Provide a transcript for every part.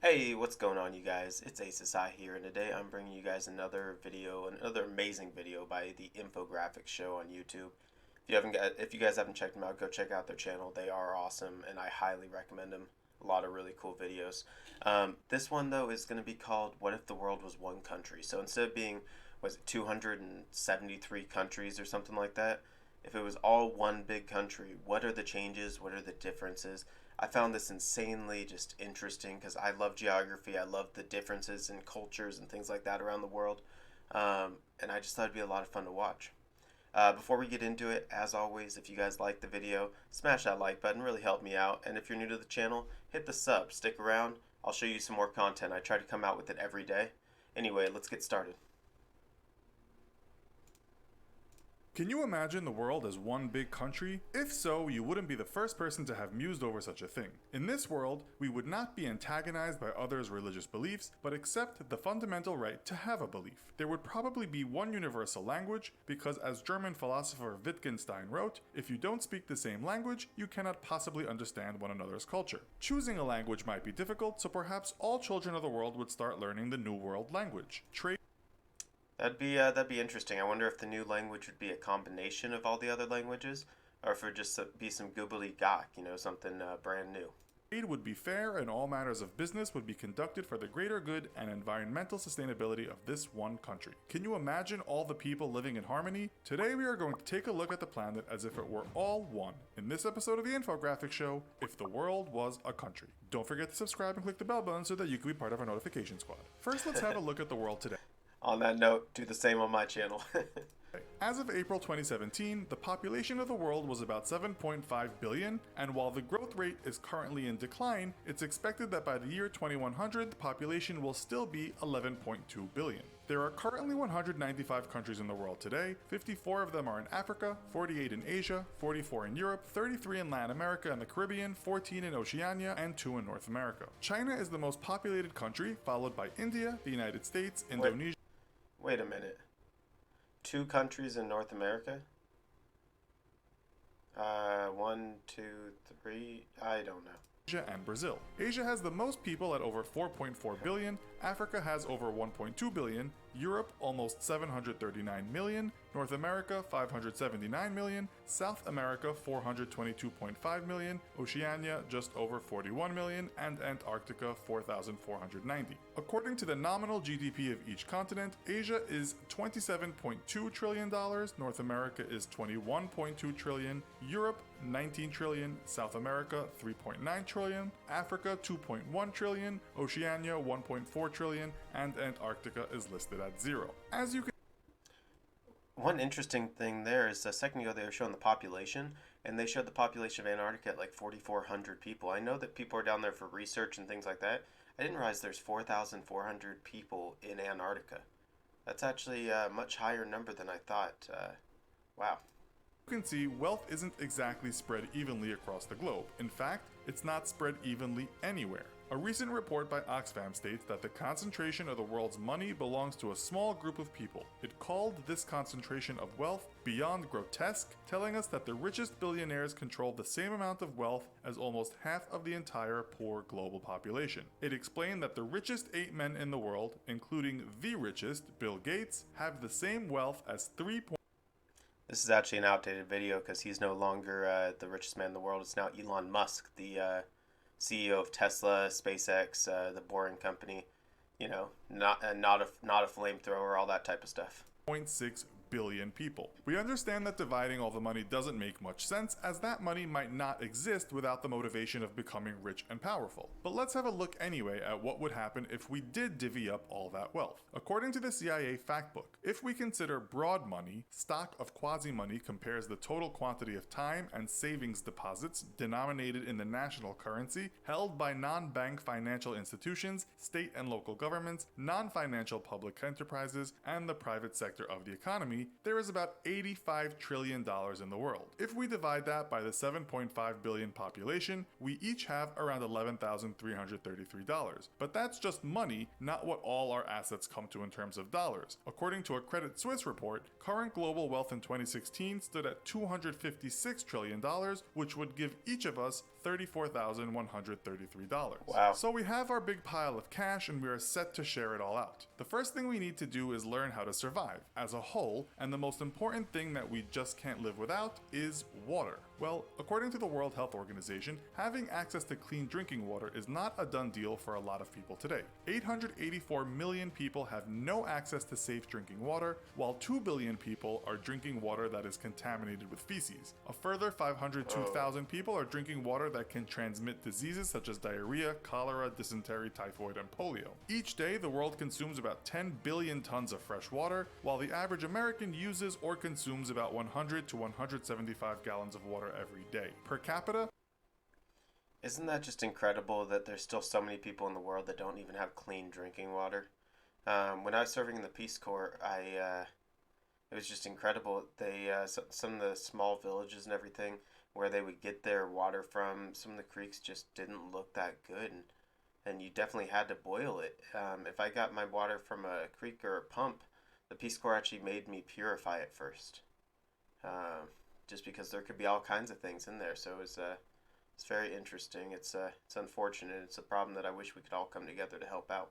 Hey, what's going on, you guys? It's ASI here, and today I'm bringing you guys another video, another amazing video by the Infographics Show on YouTube. If you guys haven't checked them out, go check out their channel. They are awesome, and I highly recommend them. A lot of really cool videos. This one though is going to be called "What If the World Was One Country?" So instead of being, was it 273 countries or something like that? If it was all one big country, what are the changes? What are the differences? I found this insanely just interesting because I love geography. I love the differences in cultures and things like that around the world. And I just thought it'd be a lot of fun to watch. Before we get into it, as always, if you guys like the video, smash that like button, really help me out. And if you're new to the channel, hit the sub, stick around. I'll show you some more content. I try to come out with it every day. Anyway, let's get started. Can you imagine the world as one big country? If so, you wouldn't be the first person to have mused over such a thing. In this world, we would not be antagonized by others' religious beliefs, but accept the fundamental right to have a belief. There would probably be one universal language, because as German philosopher Wittgenstein wrote, if you don't speak the same language, you cannot possibly understand one another's culture. Choosing a language might be difficult, so perhaps all children of the world would start learning the New World language. That'd be interesting. I wonder if the new language would be a combination of all the other languages, or if it would just be some gobbledygook, something brand new. Trade would be fair and all matters of business would be conducted for the greater good and environmental sustainability of this one country. Can you imagine all the people living in harmony? Today we are going to take a look at the planet as if it were all one. In this episode of the Infographics Show, If the World Was a Country. Don't forget to subscribe and click the bell button so that you can be part of our notification squad. First, let's have a look at the world today. On that note, do the same on my channel. As of April 2017, the population of the world was about 7.5 billion, and while the growth rate is currently in decline, it's expected that by the year 2100, the population will still be 11.2 billion. There are currently 195 countries in the world today. 54 of them are in Africa, 48 in Asia, 44 in Europe, 33 in Latin America and the Caribbean, 14 in Oceania, and 2 in North America. China is the most populated country, followed by India, the United States, Indonesia. Wait a minute. 2 countries in North America? 1, 2, 3, I don't know. Asia and Brazil. Asia has the most people at over 4.4 billion, Africa has over 1.2 billion, Europe almost 739 million, North America 579 million, South America 422.5 million, Oceania just over 41 million, and Antarctica 4,490. According to the nominal GDP of each continent, Asia is $27.2 trillion, North America is $21.2 trillion, Europe 19 trillion, South America 3.9 trillion, Africa 2.1 trillion, Oceania 1.4 trillion, and Antarctica is listed at 0. As you can One interesting thing there is a second ago they were showing the population, and they showed the population of Antarctica at like 4,400 people. I know that people are down there for research and things like that. I didn't realize there's 4,400 people in Antarctica. That's actually a much higher number than I thought. Wow. You can see, wealth isn't exactly spread evenly across the globe. In fact, it's not spread evenly anywhere. A recent report by Oxfam states that the concentration of the world's money belongs to a small group of people. It called this concentration of wealth beyond grotesque, telling us that the richest billionaires control the same amount of wealth as almost half of the entire poor global population. It explained that the richest 8 men in the world, including the richest, Bill Gates, have the same wealth as 3. This is actually an outdated video because he's no longer the richest man in the world. It's now Elon Musk, the CEO of Tesla, SpaceX, the Boring Company. Not a flamethrower, all that type of stuff. 0.6 billion people. We understand that dividing all the money doesn't make much sense, as that money might not exist without the motivation of becoming rich and powerful. But let's have a look anyway at what would happen if we did divvy up all that wealth. According to the CIA Factbook, if we consider broad money, stock of quasi-money compares the total quantity of time and savings deposits denominated in the national currency held by non-bank financial institutions, state and local governments, non-financial public enterprises, and the private sector of the economy, there is about $85 trillion in the world. If we divide that by the 7.5 billion population, we each have around $11,333. But that's just money, not what all our assets come to in terms of dollars. According to a Credit Suisse report, current global wealth in 2016 stood at $256 trillion, which would give each of us $34,133. Wow. So we have our big pile of cash and we are set to share it all out. The first thing we need to do is learn how to survive as a whole, and the most important thing that we just can't live without is water. Well, according to the World Health Organization, having access to clean drinking water is not a done deal for a lot of people today. 884 million people have no access to safe drinking water, while 2 billion people are drinking water that is contaminated with feces. A further 502,000 people are drinking water that can transmit diseases such as diarrhea, cholera, dysentery, typhoid, and polio. Each day, the world consumes about 10 billion tons of fresh water, while the average American uses or consumes about 100 to 175 gallons of water every day. Per capita, Isn't that just incredible that there's still so many people in the world that don't even have clean drinking water? When I was serving in the Peace Corps, it was just incredible. Some of the small villages and everything where they would get their water from, some of the creeks just didn't look that good, and you definitely had to boil it. If I got my water from a creek or a pump, the Peace Corps actually made me purify it first, just because there could be all kinds of things in there. So it's very interesting. It's unfortunate. It's a problem that I wish we could all come together to help out.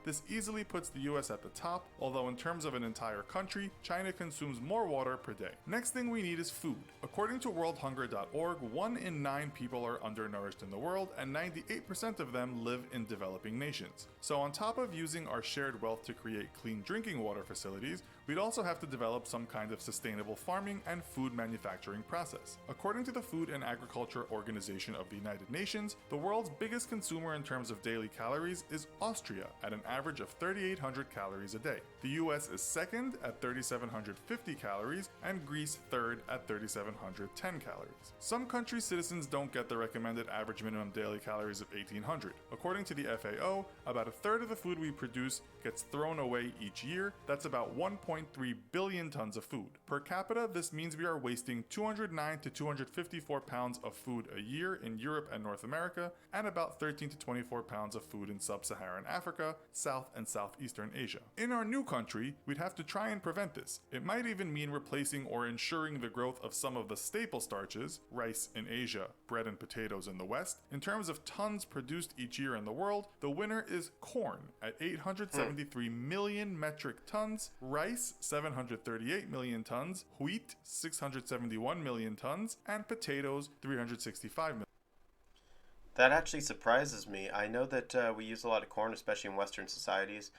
this easily puts the US at the top, although in terms of an entire country, China consumes more water per day. Next thing we need is food. According to worldhunger.org, 1 in 9 people are undernourished in the world, and 98% of them live in developing nations. So on top of using our shared wealth to create clean drinking water facilities, we'd also have to develop some kind of sustainable farming and food manufacturing process. According to the Food and Agriculture Organization of the United Nations, the world's biggest consumer in terms of daily calories is Austria at an average of 3,800 calories a day. The US is second at 3,750 calories, and Greece third at 3,710 calories. Some countries' citizens don't get the recommended average minimum daily calories of 1,800. According to the FAO, about a third of the food we produce gets thrown away each year. That's about 1.3 billion tons of food. Per capita, this means we are wasting 209 to 254 pounds of food a year in Europe and North America, and about 13 to 24 pounds of food in sub-Saharan Africa, South and Southeastern Asia. In our new country, we'd have to try and prevent this. It might even mean replacing or ensuring the growth of some of the staple starches, rice in Asia, bread and potatoes in the West. In terms of tons produced each year in the world, the winner is corn at 873 million metric tons, rice 738 million tons, wheat 671 million tons, and potatoes 365 million. That actually surprises me. I know that we use a lot of corn, especially in Western societies.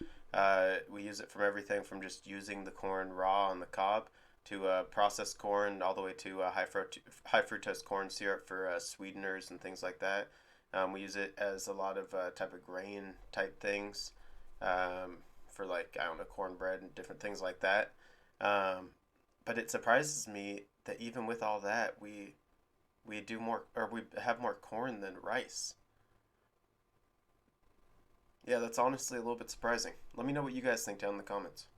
We use it from everything from just using the corn raw on the cob to processed corn, all the way to high fructose corn syrup for sweeteners and things like that. We use it as a lot of type of grain type things, for, like, I don't know, cornbread and different things like that. But it surprises me that even with all that, we do more, or we have more corn than rice. Yeah, that's honestly a little bit surprising. Let me know what you guys think down in the comments.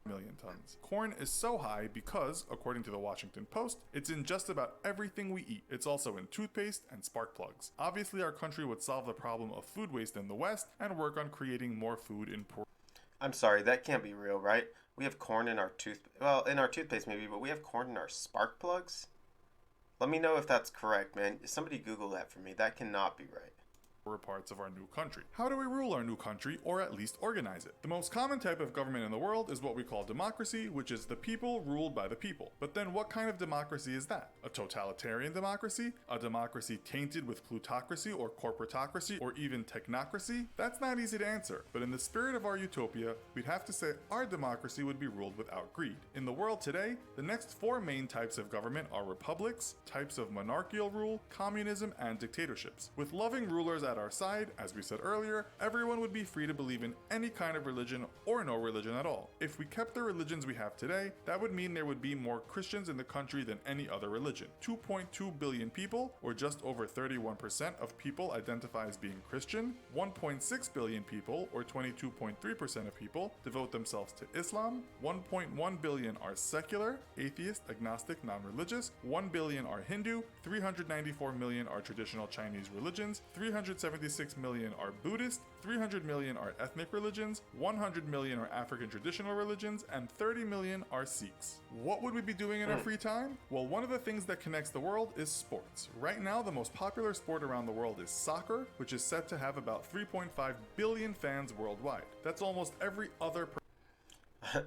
Million tons. Corn is so high because, according to the Washington Post, it's in just about everything we eat. It's also in toothpaste and spark plugs. Obviously, our country would solve the problem of food waste in the West and work on creating more food in poor. I'm sorry, that can't be real, right? We have corn in our in our toothpaste maybe, but we have corn in our spark plugs? Let me know if that's correct, man. Somebody Google that for me. That cannot be right. Parts of our new country. How do we rule our new country, or at least organize it? The most common type of government in the world is what we call democracy, which is the people ruled by the people. But then what kind of democracy is that? A totalitarian democracy? A democracy tainted with plutocracy or corporatocracy or even technocracy? That's not easy to answer, but in the spirit of our utopia, we'd have to say our democracy would be ruled without greed. In the world today, the next 4 main types of government are republics, types of monarchical rule, communism, and dictatorships. With loving rulers at our side, as we said earlier, everyone would be free to believe in any kind of religion or no religion at all. If we kept the religions we have today, that would mean there would be more Christians in the country than any other religion. 2.2 billion people, or just over 31% of people, identify as being Christian. 1.6 billion people, or 22.3% of people, devote themselves to Islam. 1.1 billion are secular, atheist, agnostic, non-religious. 1 billion are Hindu. 394 million are traditional Chinese religions. 370 276 million are Buddhist, 300 million are ethnic religions, 100 million are African traditional religions, and 30 million are Sikhs. What would we be doing in our free time? Well, one of the things that connects the world is sports. Right now, the most popular sport around the world is soccer, which is set to have about 3.5 billion fans worldwide. That's almost every other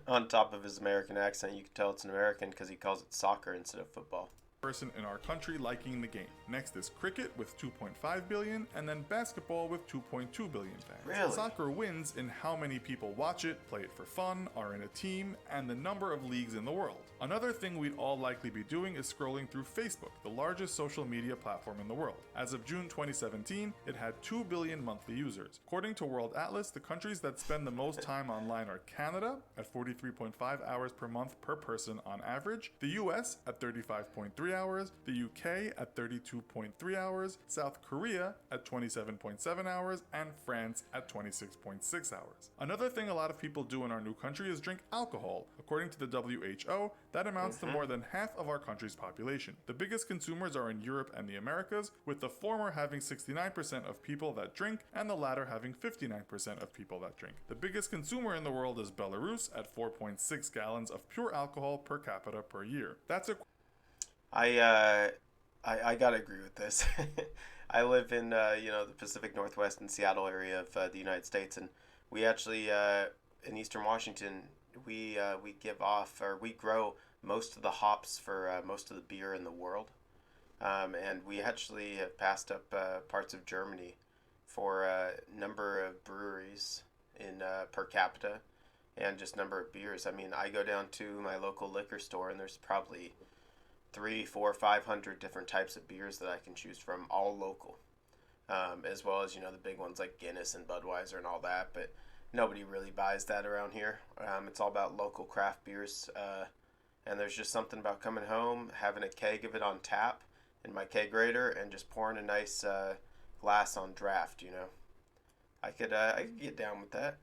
On top of his American accent, you can tell it's an American because he calls it soccer instead of football. person in our country liking the game. Next is cricket with 2.5 billion, and then basketball with 2.2 billion fans. Really? Soccer wins in how many people watch it, play it for fun, are in a team, and the number of leagues in the world. Another thing we'd all likely be doing is scrolling through Facebook, the largest social media platform in the world. As of June 2017, it had 2 billion monthly users. According to World Atlas, the countries that spend the most time online are Canada at 43.5 hours per month per person on average, the US at 35.3 hours, the UK at 32.3 hours, South Korea at 27.7 hours, and France at 26.6 hours. Another thing a lot of people do in our new country is drink alcohol. According to the WHO, that amounts to more than half of our country's population. The biggest consumers are in Europe and the Americas, with the former having 69% of people that drink and the latter having 59% of people that drink. The biggest consumer in the world is Belarus at 4.6 gallons of pure alcohol per capita per year. That's a I gotta agree with this. I live in the Pacific Northwest and Seattle area of the United States, and we actually in Eastern Washington we give off, or we grow most of the hops for most of the beer in the world, and we actually have passed up parts of Germany for number of breweries in per capita and just number of beers. I mean, I go down to my local liquor store and there's probably 300, 400, 500 different types of beers that I can choose from, all local, as well as the big ones like Guinness and Budweiser and all that. But nobody really buys that around here. It's all about local craft beers, and there's just something about coming home, having a keg of it on tap in my kegerator, and just pouring a nice glass on draft. I could get down with that.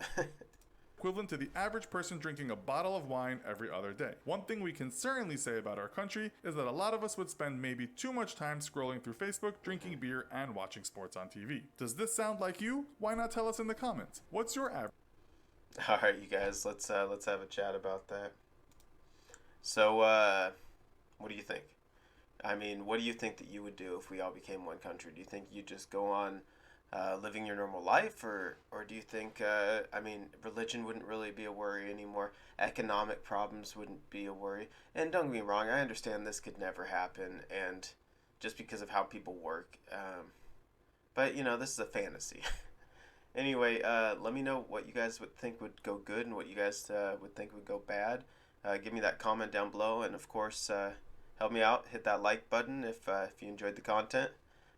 equivalent to the average person drinking a bottle of wine every other day. One thing we can certainly say about our country is that a lot of us would spend maybe too much time scrolling through Facebook, drinking beer, and watching sports on TV. Does this sound like you? Why not tell us in the comments? What's your average? All right, you guys, let's have a chat about that. So, what do you think? I mean, what do you think that you would do if we all became one country? Do you think you'd just go on living your normal life, or do you think, religion wouldn't really be a worry anymore? Economic problems wouldn't be a worry? And don't get me wrong, I understand this could never happen, and just because of how people work. But, this is a fantasy. Anyway, let me know what you guys would think would go good and what you guys would think would go bad. Give me that comment down below, and of course, help me out. Hit that like button if you enjoyed the content.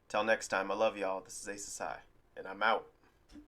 Till next time, I love y'all. This is Ace Asai, and I'm out.